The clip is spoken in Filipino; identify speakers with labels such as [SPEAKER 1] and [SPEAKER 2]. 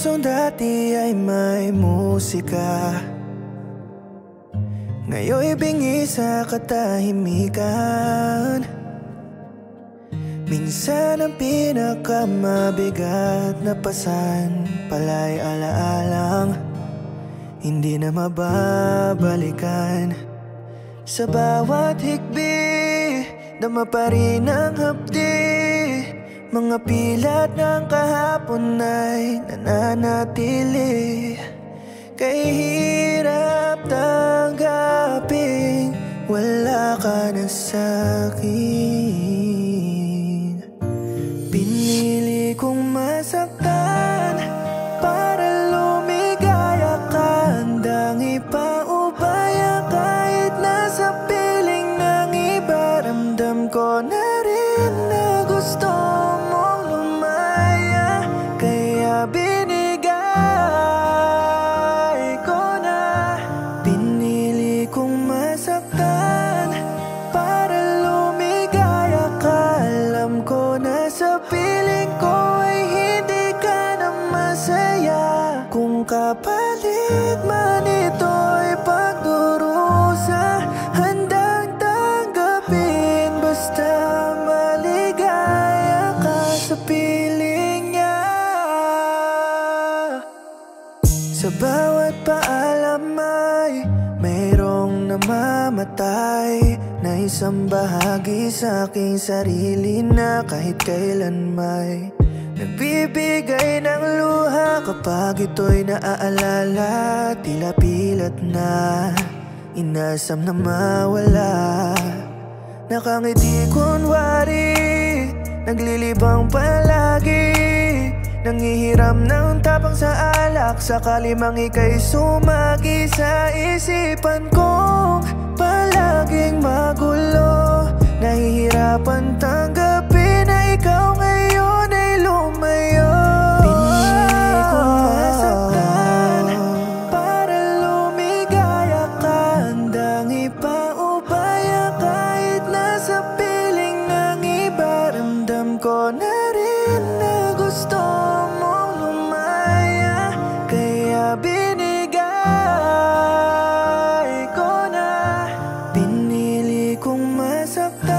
[SPEAKER 1] pusong dati ay may musika, ngayon'y bingi sa katahimikan. Minsan ang pinakamabigat na pasan pala'y alaalang hindi na mababalikan. Sa bawat hikbi, dama pa rin ang hapdi. Mga pilat ng kahapon ay nananatili. Kay hirap tanggapin, wala ka na sa'kin. Pinili kong masaktan para lumigaya ka. Handang ipaubaya kahit nasa piling ng iba. Ramdam ko na rin na gusto mong lumaya, kaya binigay ko na. Pinili kong masaktan para lumigaya ka. Alam ko na sa piling ko ay hindi ka na masaya. Kung kapalit man ito'y pagdurusa, handang tanggapin basta maligaya ka sa piling niya. Sa bawat paalam ay mayroong namamatay na isang bahagi sa aking sarili na kahit kailan may nagbibigay ng luha. Kapag ito'y naaalala, tila pilat na inasam na mawala. Nakangiti kunwari, naglilibang palagi, nangihiram ng tapang sa alak. Sakali mang ika'y sumagi sa isipan kong palaging magulo. Nahihirapan tanggapin na ikaw ngayon ay lumayo. Pinili kong masaktan para lumigaya ka. Handang ipaubaya kahit nasa piling ng iba. Ramdam ko na rin na gusto mong lumaya, kaya binigay ko na. Pinili kong masaktan